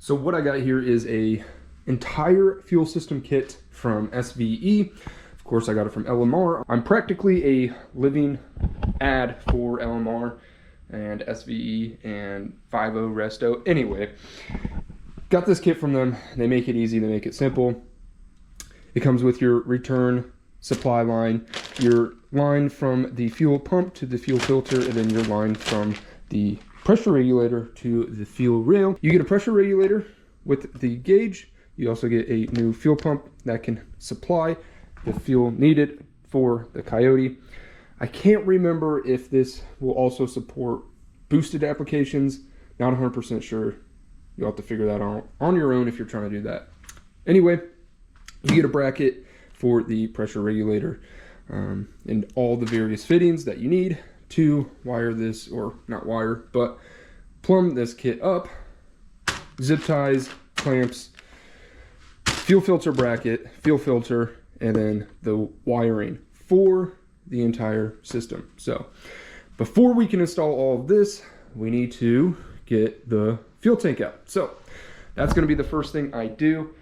So what I got here is a entire fuel system kit from SVE. Of course, I got it from LMR. I'm practically a living ad for LMR and SVE and 50 Resto. Anyway, got this kit from them. They make it easy, they make it simple. It comes with your return supply line, your line from the fuel pump to the fuel filter, and then your line from the pressure regulator to the fuel rail. You get a pressure regulator with the gauge. You also get a new fuel pump that can supply the fuel needed for the Coyote. I can't remember if this will also support boosted applications. Not 100% sure. You'll have to figure that out on your own if you're trying to do that. Anyway, you get a bracket for the pressure regulator and all the various fittings that you need to wire this, or not wire, but plumb this kit up. Zip ties, clamps, fuel filter bracket, fuel filter, and then the wiring for the entire system. So before we can install all of this, we need to get the fuel tank out. So that's going to be the first thing I do.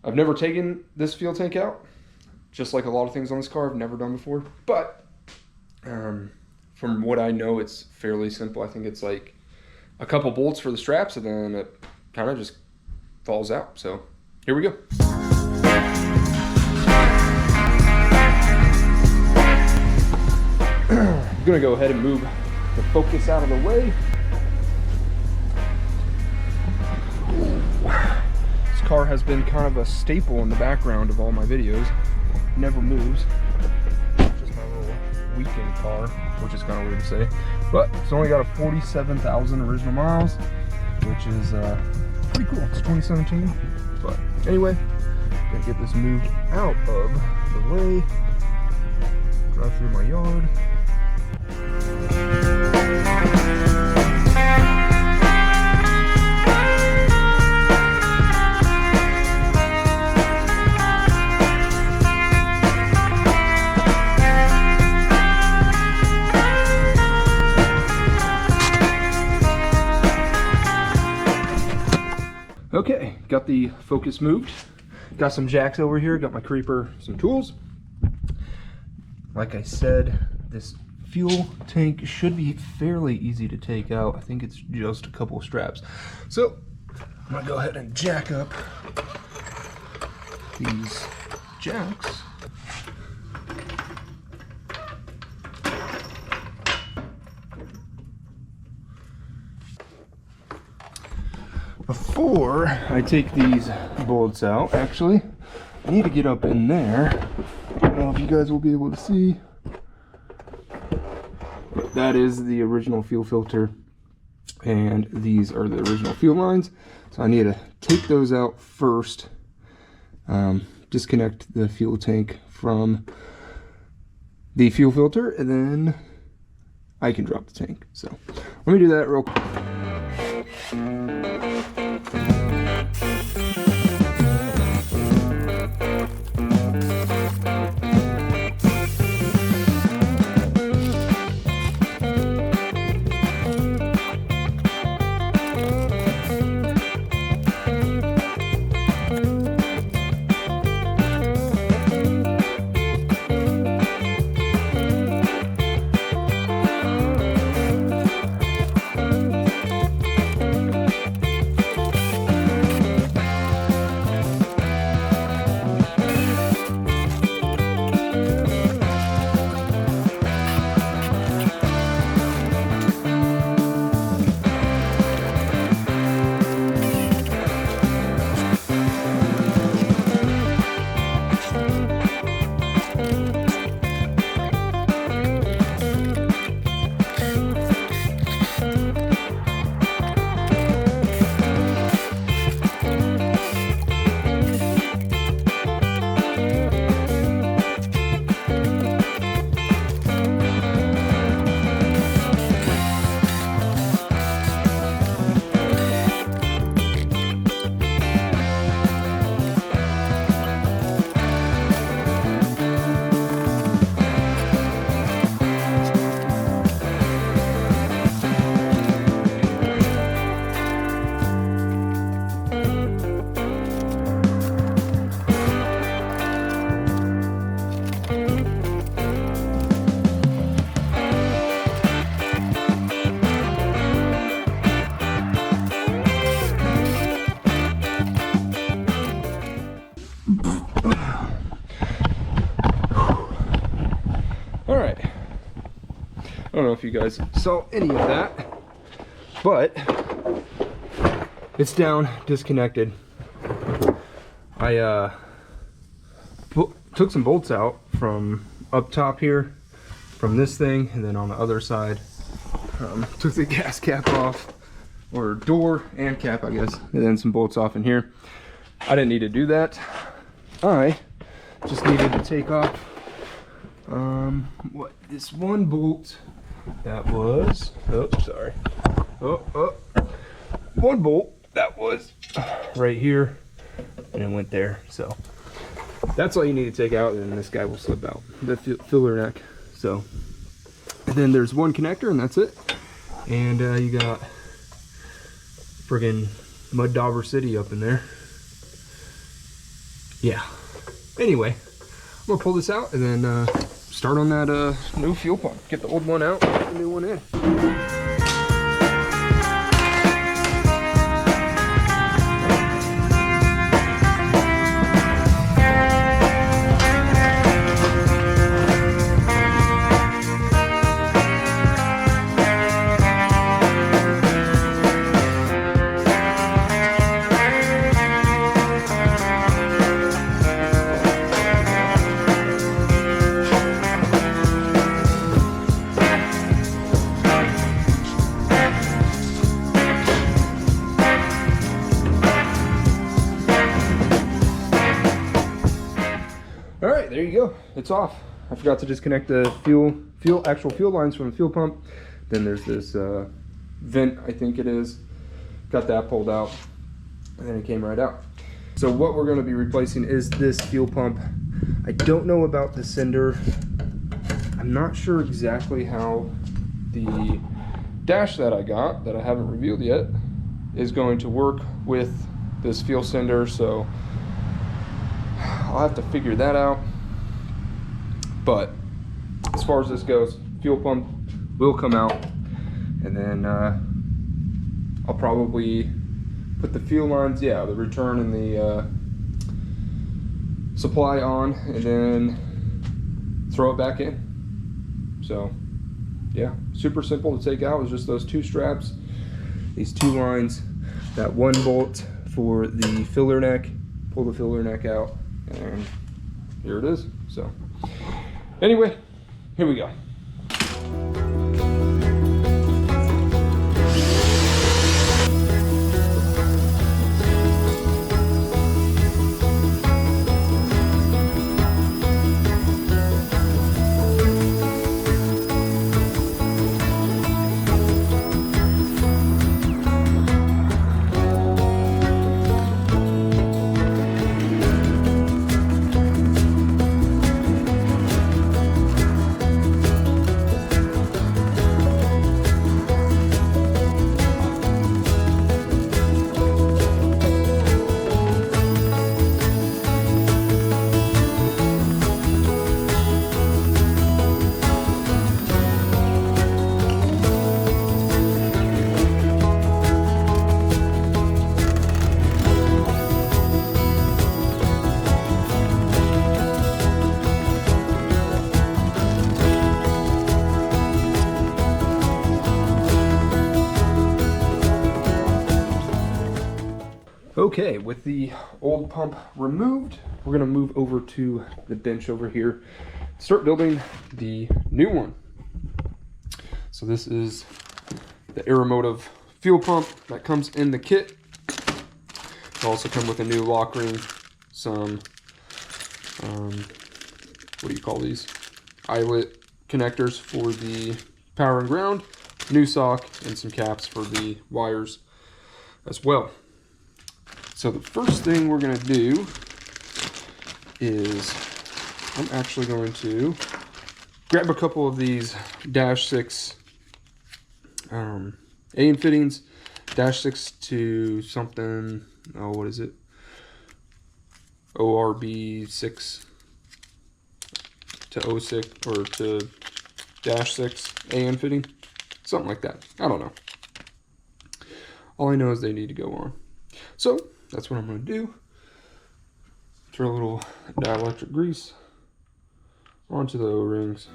I've never taken this fuel tank out, just like a lot of things on this car I've never done before, but from what I know, it's fairly simple. I think it's like a couple bolts for the straps, and then it kind of just falls out. So here we go. I'm gonna go ahead and move the Focus out of the way. This car has been kind of a staple in the background of all my videos. Never moves. Just my little weekend car, which is kind of weird to say. But it's only got a 47,000 original miles, which is pretty cool. It's 2017. But anyway, gonna get this moved out of the way. Drive through my yard. Okay, got the Focus moved. Got some jacks over here, got my creeper, some tools. Like I said, this fuel tank should be fairly easy to take out. I think it's just a couple of straps. So I'm gonna go ahead and jack up these jacks. Before I take these bolts out, actually, I need to get up in there. I don't know if you guys will be able to see, but that is the original fuel filter, and these are the original fuel lines. So I need to take those out first, disconnect the fuel tank from the fuel filter, and then I can drop the tank. So let me do that real quick. don't know if you guys saw any of that, but it's down, disconnected. I took some bolts out from up top here, from this thing, and then on the other side, took the gas cap off, or door and cap, I guess, and then some bolts off in here. I didn't need to do that. I just needed to take off this one bolt that was, one bolt that was right here, and it went there. So that's all you need to take out, and then this guy will slip out, the filler neck. So, and then there's one connector, and that's it. And you got friggin' Mud Dauber City up in there. Yeah. Anyway, I'm gonna pull this out and then start on that new fuel pump. Get the old one out, put the new one in. There you go, it's off. I forgot to disconnect the actual fuel lines from the fuel pump. Then there's this vent, I think it is. Got that pulled out, and then it came right out. So what we're gonna be replacing is this fuel pump. I don't know about the sender. I'm not sure exactly how the dash that I got, that I haven't revealed yet, is going to work with this fuel sender, so I'll have to figure that out. But as far as this goes, fuel pump will come out, and then I'll probably put the fuel lines, the return and the supply on, and then throw it back in. So yeah, super simple to take out. It's just those two straps, these two lines, that one bolt for the filler neck. Pull the filler neck out, and here it is. So anyway, here we go. Okay, with the old pump removed, we're gonna move over to the bench over here, start building the new one. So this is the Aeromotive fuel pump that comes in the kit. It'll also come with a new lock ring, some, what do you call these? Eyelet connectors for the power and ground, new sock, and some caps for the wires as well. So the first thing we're going to do is I'm actually going to grab a couple of these Dash 6 A-in fittings, Dash 6 to something, oh, what is it? ORB 6 to 06 or to Dash 6 A-in fitting, something like that. I don't know. All I know is they need to go on. So that's what I'm going to do. Throw a little dielectric grease onto the O-rings.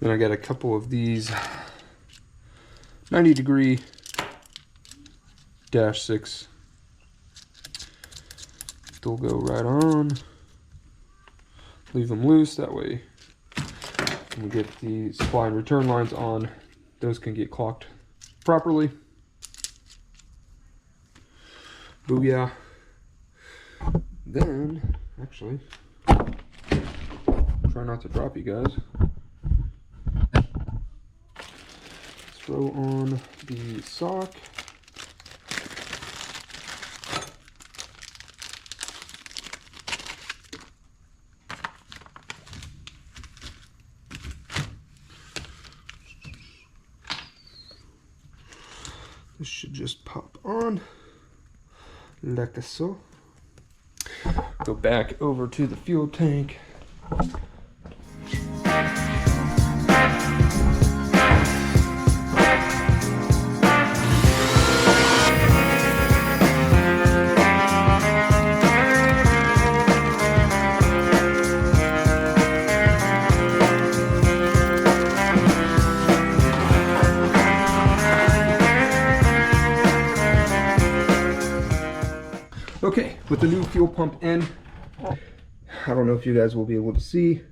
Then I got a couple of these 90-degree -6. They'll go right on. Leave them loose, that way when we get the supply and return lines on, those can get clocked properly. Booyah. Then, actually, try not to drop you guys. Throw on the sock. This should just pop on like so. Go back over to the fuel tank. Okay, with the new fuel pump in, I don't know if you guys will be able to see.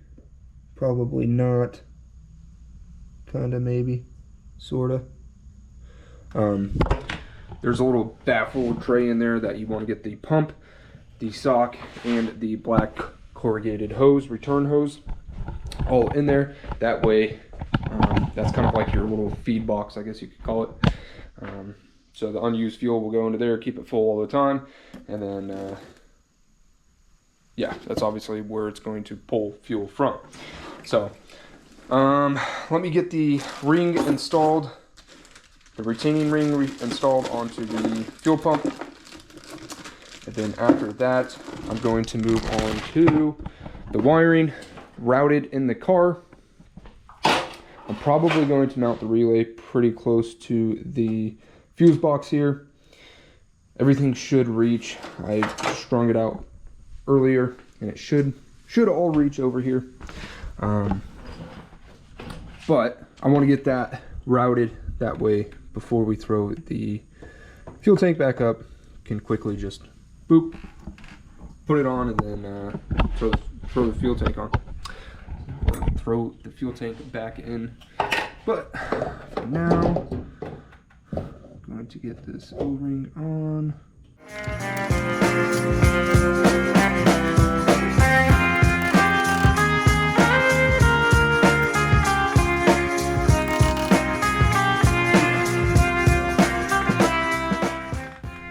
Probably not. Kinda, maybe. Sorta. There's a little baffle tray in there that you want to get the pump, the sock, and the black corrugated hose, return hose, all in there. That way, that's kind of like your little feed box, I guess you could call it. So the unused fuel will go into there, keep it full all the time, and then, yeah, that's obviously where it's going to pull fuel from. So, let me get the ring installed, the retaining ring installed onto the fuel pump, and then after that, I'm going to move on to the wiring routed in the car. I'm probably going to mount the relay pretty close to the fuse box here. Everything should reach. I strung it out earlier, and it should all reach over here. But I want to get that routed that way before we throw the fuel tank back up. Can quickly just boop, put it on, and then throw the fuel tank on. Throw the fuel tank back in. But for now, I'm going to get this O-ring on.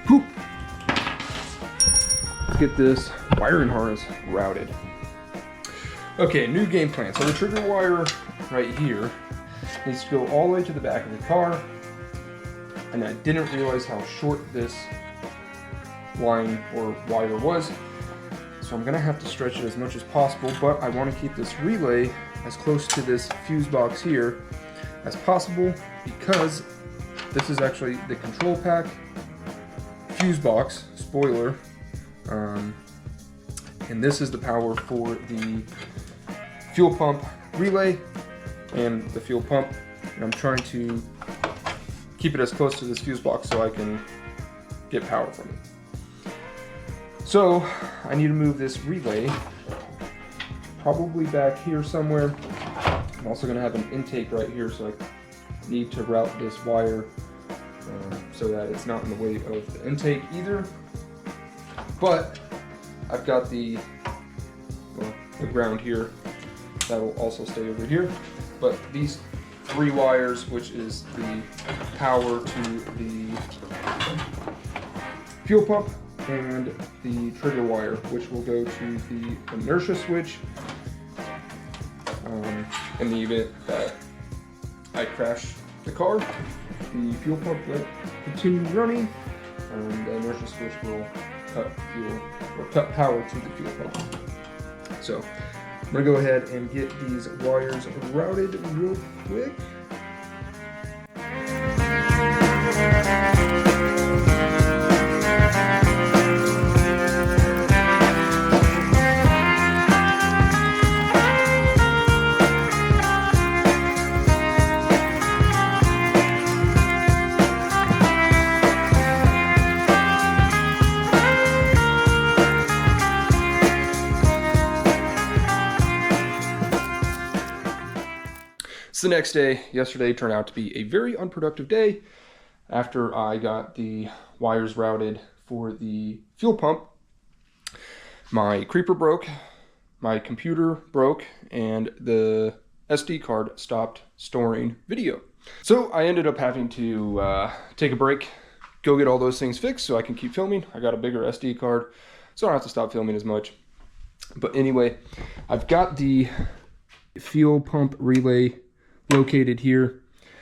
Whew. Let's get this wiring harness routed. Okay, new game plan. So the trigger wire right here needs to go all the way to the back of the car. And I didn't realize how short this line or wire was. So I'm gonna have to stretch it as much as possible, but I wanna keep this relay as close to this fuse box here as possible, because this is actually the control pack, fuse box, spoiler, and this is the power for the fuel pump relay and the fuel pump. And I'm trying to keep it as close to this fuse box so I can get power from it. So I need to move this relay probably back here somewhere. I'm also going to have an intake right here, so I need to route this wire so that it's not in the way of the intake either. But I've got the ground here that will also stay over here. But these 3 wires, which is the power to the fuel pump, and the trigger wire, which will go to the inertia switch in the event that I crash the car. The fuel pump will continue running, and the inertia switch will cut fuel or cut power to the fuel pump. So I'm gonna go ahead and get these wires routed real quick. It's the next day. Yesterday turned out to be a very unproductive day after I got the wires routed for the fuel pump. My creeper broke, my computer broke, and the SD card stopped storing video. So I ended up having to take a break, go get all those things fixed so I can keep filming. I got a bigger SD card, so I don't have to stop filming as much. But anyway, I've got the fuel pump relay located here.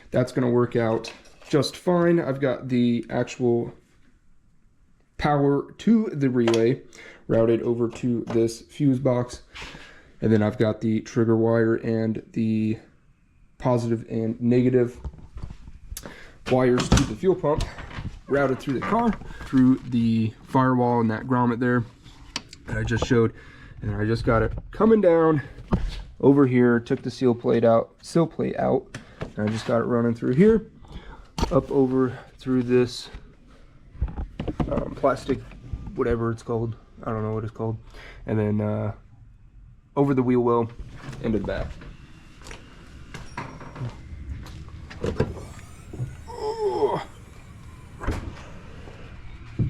That's going to work out just fine. I've got the actual power to the relay routed over to this fuse box, and then I've got the trigger wire and the positive and negative wires to the fuel pump routed through the car, through the firewall and that grommet there that I just showed. And I just got it coming down over here, took the sill plate out, and I just got it running through here, up over through this plastic, whatever it's called, I don't know what it's called, and then over the wheel well into the back.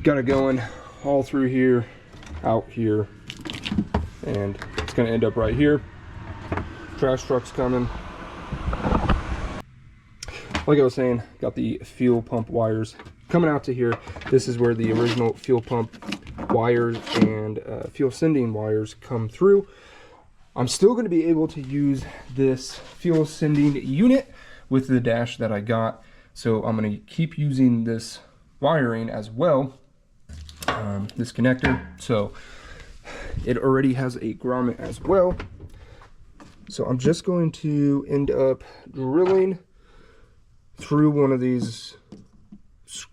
Got it going all through here, out here, and it's going to end up right here. Trash truck's coming. Like I was saying, got the fuel pump wires coming out to here. This is where the original fuel pump wires and fuel sending wires come through. I'm still going to be able to use this fuel sending unit with the dash that I got, so I'm going to keep using this wiring as well, this connector. So it already has a grommet as well, so I'm just going to end up drilling through one of these,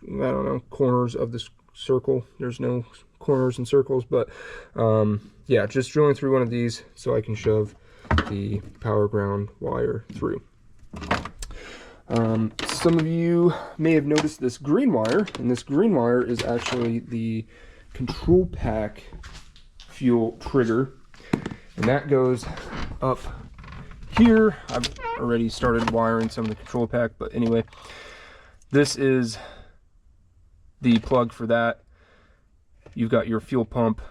I don't know, corners of this circle. There's no corners and circles, but yeah, just drilling through one of these so I can shove the power ground wire through. Some of you may have noticed this green wire, and this green wire is actually the control pack fuel trigger, and that goes up here. I've already started wiring some of the control pack, but anyway, this is the plug for that. You've got your fuel pump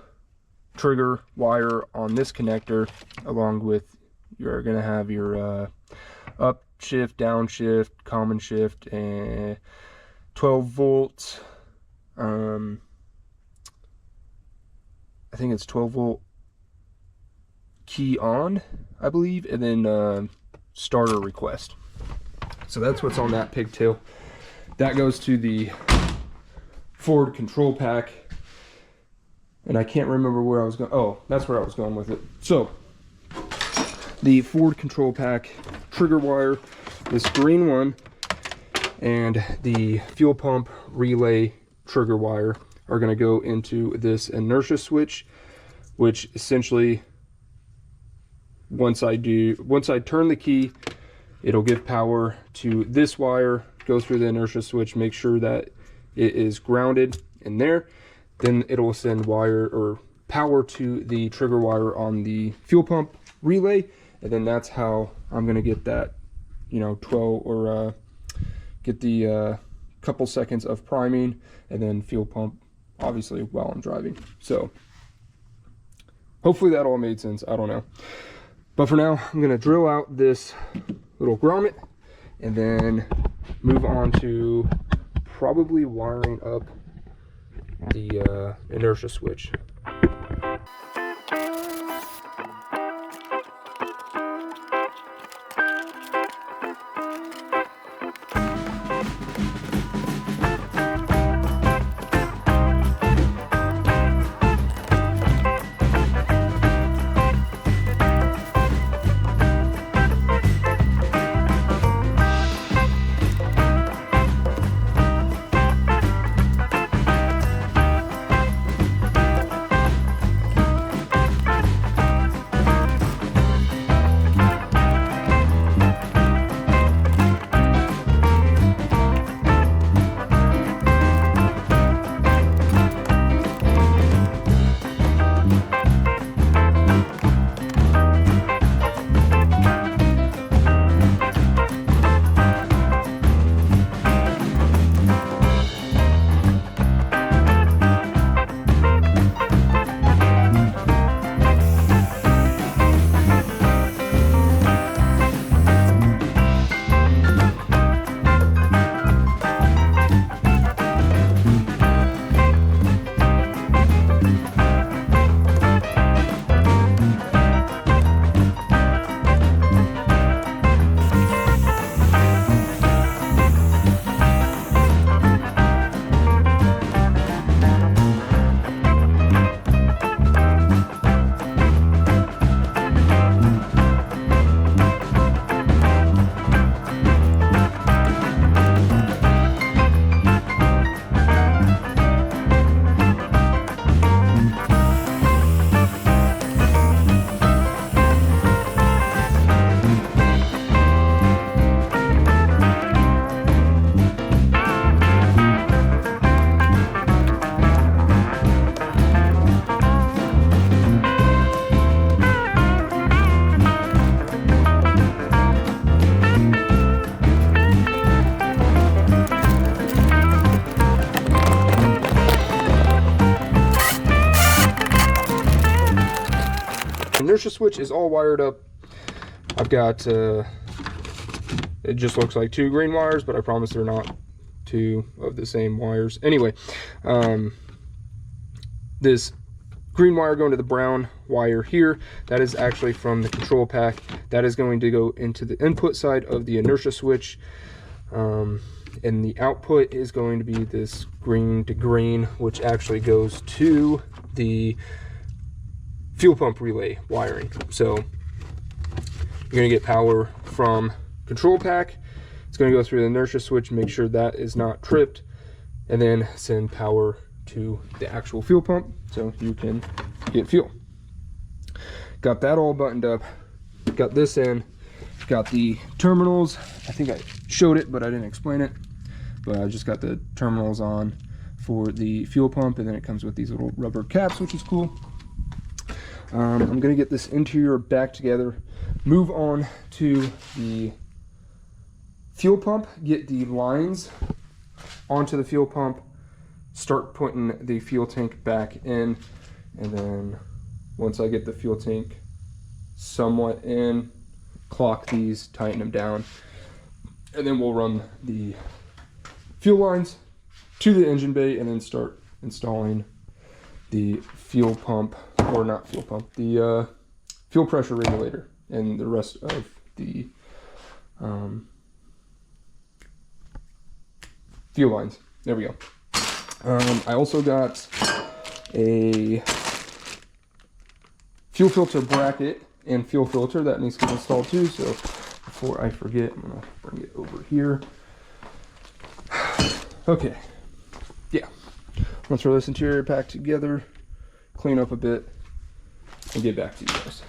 trigger wire on this connector, along with you're going to have your up shift, down shift, common shift, and 12 volts. I think it's 12 volt key on, I believe, and then starter request. So that's what's on that pigtail. That goes to the Ford control pack, and I can't remember where I was going. Oh, that's where I was going with it. So the Ford control pack trigger wire, this green one, and the fuel pump relay trigger wire are going to go into this inertia switch, which essentially, once I turn the key, it'll give power to this wire, go through the inertia switch, make sure that it is grounded in there. Then it'll send wire or power to the trigger wire on the fuel pump relay, and then that's how I'm going to get that, 12 or get the couple seconds of priming, and then fuel pump obviously while I'm driving. So hopefully that all made sense. I don't know, but for now I'm going to drill out this little grommet and then move on to probably wiring up the inertia switch. inertia switch is all wired up. I've got, it just looks like 2 green wires, but I promise they're not 2 of the same wires. Anyway, this green wire going to the brown wire here, that is actually from the control pack. That is going to go into the input side of the inertia switch. And the output is going to be this green to green, which actually goes to the fuel pump relay wiring. So you're going to get power from control pack. It's going to go through the inertia switch, make sure that is not tripped, and then send power to the actual fuel pump so you can get fuel. Got that all buttoned up. Got this in. Got the terminals. I think I showed it, but I didn't explain it. But I just got the terminals on for the fuel pump, and then it comes with these little rubber caps, which is cool. I'm gonna get this interior back together, move on to the fuel pump, get the lines onto the fuel pump, start putting the fuel tank back in, and then once I get the fuel tank somewhat in, clock these, tighten them down, and then we'll run the fuel lines to the engine bay and then start installing the fuel pump, or not fuel pump, the fuel pressure regulator and the rest of the fuel lines. There we go. I also got a fuel filter bracket and fuel filter that needs to be installed too. So before I forget, I'm gonna bring it over here. Okay, yeah. Once throw this interior pack together, clean up a bit, and get back to you guys.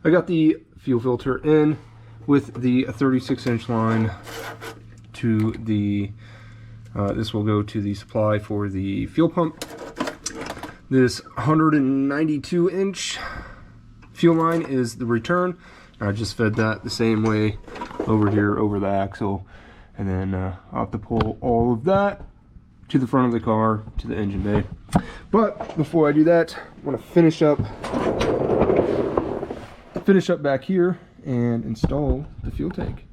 I got the fuel filter in with the 36-inch line to the, this will go to the supply for the fuel pump. This 192-inch fuel line is the return. I just fed that the same way over here over the axle, and then I'll have to pull all of that to the front of the car to the engine bay. But before I do that, I want to finish up back here and install the fuel tank.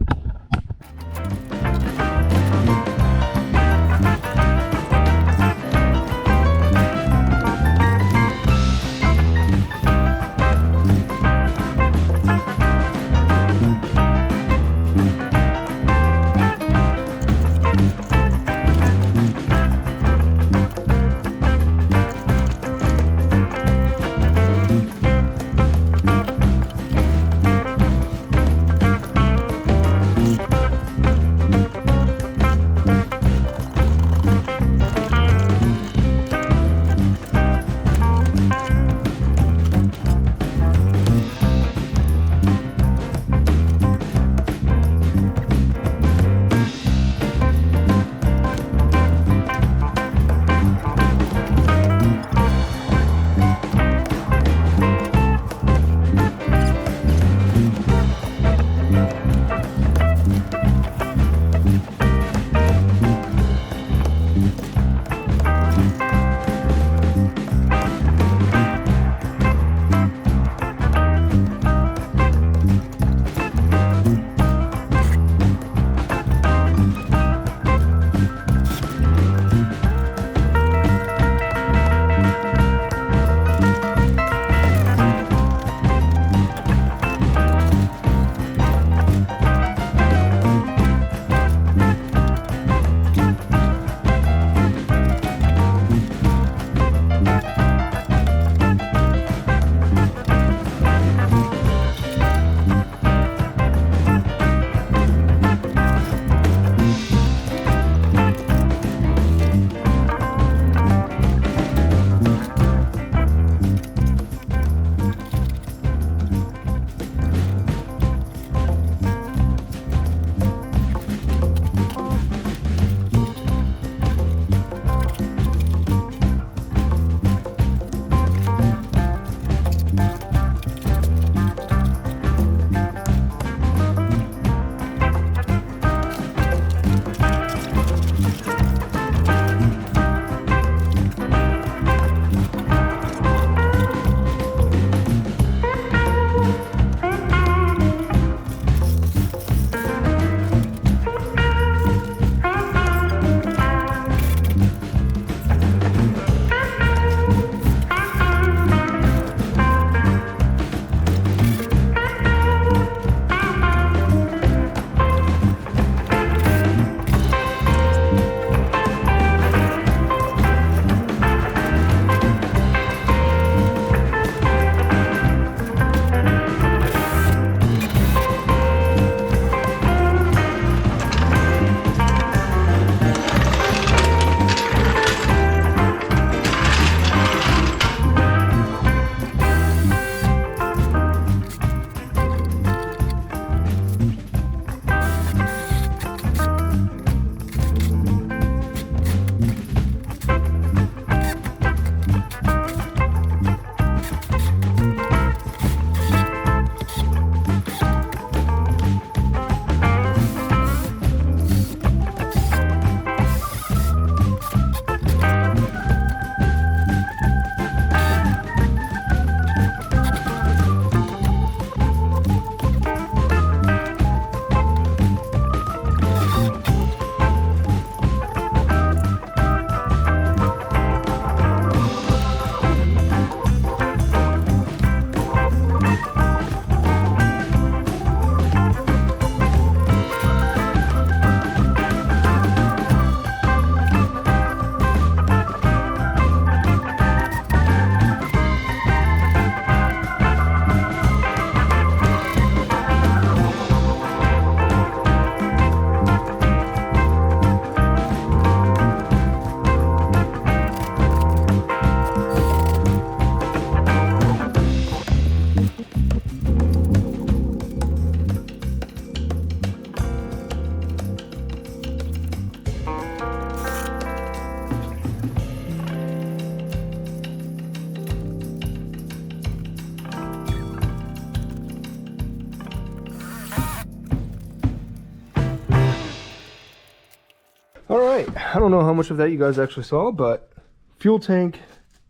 I don't know how much of that you guys actually saw, but fuel tank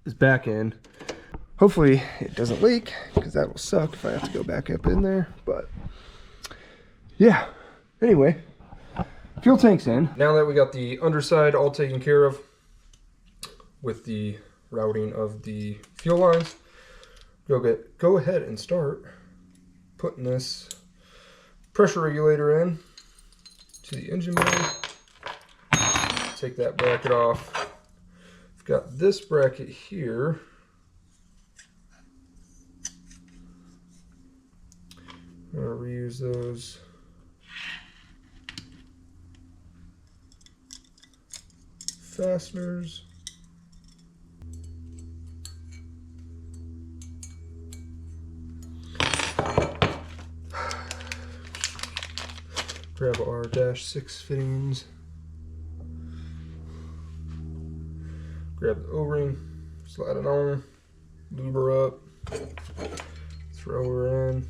is back in. Hopefully it doesn't leak, because that will suck if I have to go back up in there. But yeah, anyway, fuel tank's in. Now that we got the underside all taken care of with the routing of the fuel lines, go ahead and start putting this pressure regulator in to the engine bay. Take that bracket off. I've got this bracket here. I'm going to reuse those. Fasteners. Grab our -6 fittings. Grab the O-ring, slide it on, lube her up, throw her in.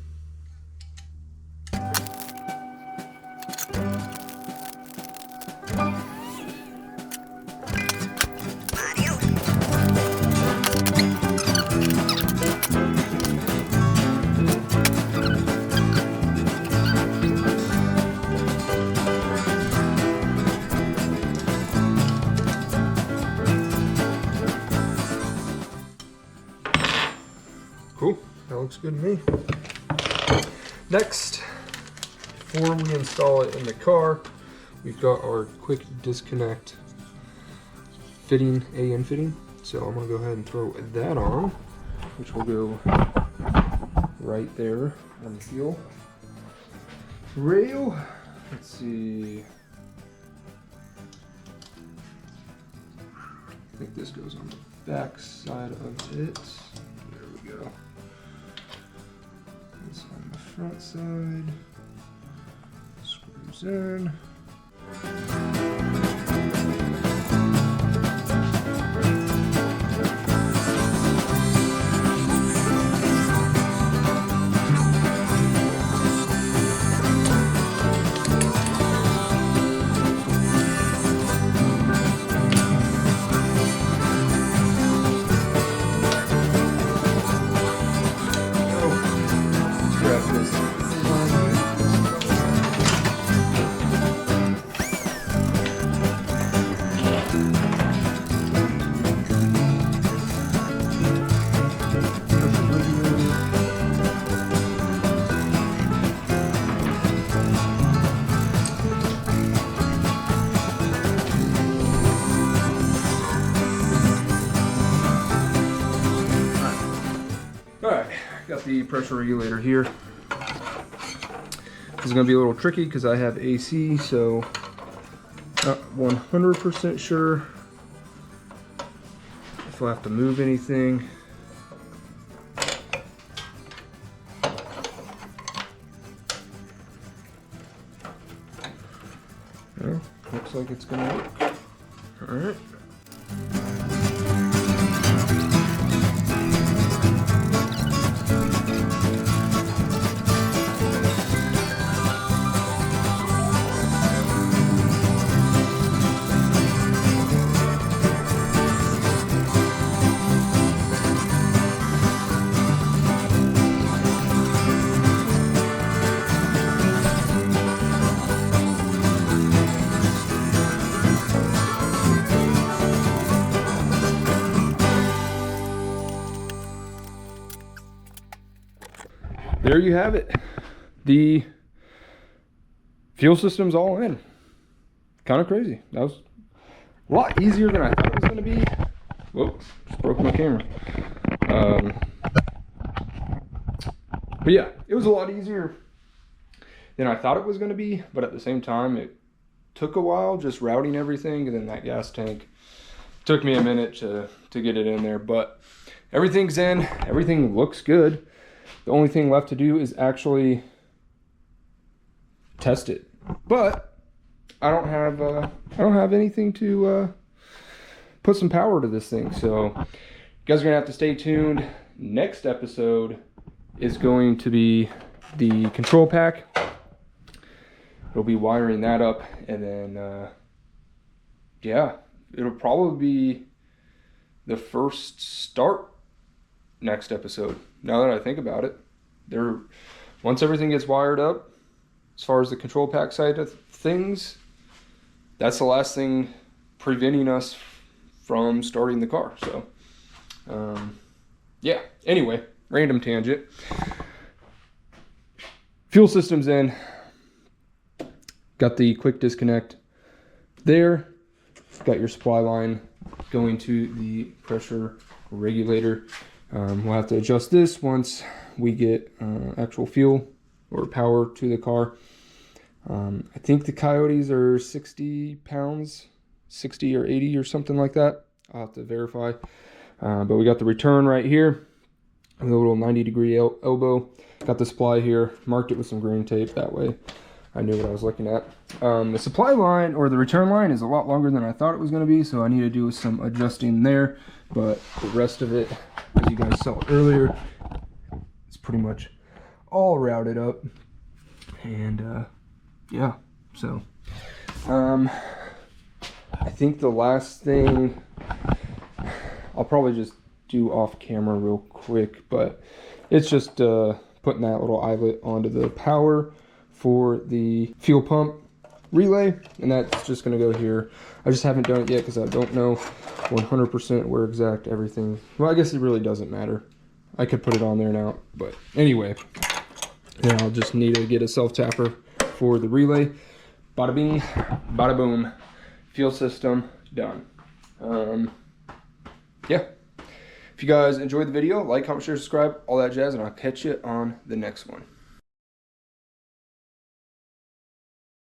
Cool, that looks good to me. Next, before we install it in the car, we've got our quick disconnect fitting, AN fitting. So I'm gonna go ahead and throw that on, which will go right there on the fuel rail. Let's see. I think this goes on the back side of it. There we go. This on the front side. Screws in. Got the pressure regulator here. This is going to be a little tricky because I have AC, so not 100% sure if I'll have to move anything. Well, looks like it's going to work. All right. There you have it. The fuel system's all in. Kind of crazy. That was a lot easier than I thought it was going to be. Whoa, just broke my camera. But yeah, it was a lot easier than I thought it was going to be. But at the same time, it took a while just routing everything. And then that gas tank took me a minute to get it in there. But everything's in. Everything looks good. The only thing left to do is actually test it. But I don't have anything to put some power to this thing. So you guys are gonna have to stay tuned. Next episode is going to be the control pack. We'll be wiring that up, and then yeah, it'll probably be the first start next episode. Now that I think about it, once everything gets wired up, as far as the control pack side of things, that's the last thing preventing us from starting the car. So, yeah. Anyway, random tangent. Fuel system's in. Got the quick disconnect there. Got your supply line going to the pressure regulator. We'll have to adjust this once we get actual fuel or power to the car. I think the Coyotes are 60 pounds, 60 or 80 or something like that. I'll have to verify. But we got the return right here with a little 90-degree elbow. Got the supply here, marked it with some green tape. That way I knew what I was looking at. The supply line, or the return line, is a lot longer than I thought it was going to be, so I need to do some adjusting there. But the rest of it, as you guys saw earlier, it's pretty much all routed up. And yeah, so I think the last thing I'll probably just do off camera real quick, but it's just putting that little eyelet onto the power for the fuel pump relay, and that's just going to go here. I just haven't done it yet because I don't know 100% where exact everything, well, I guess it really doesn't matter. I could put it on there now, but anyway, then I'll just need to get a self-tapper for the relay. Bada bing, bada boom. Fuel system done. Yeah. If you guys enjoyed the video, like, comment, share, subscribe, all that jazz, and I'll catch you on the next one.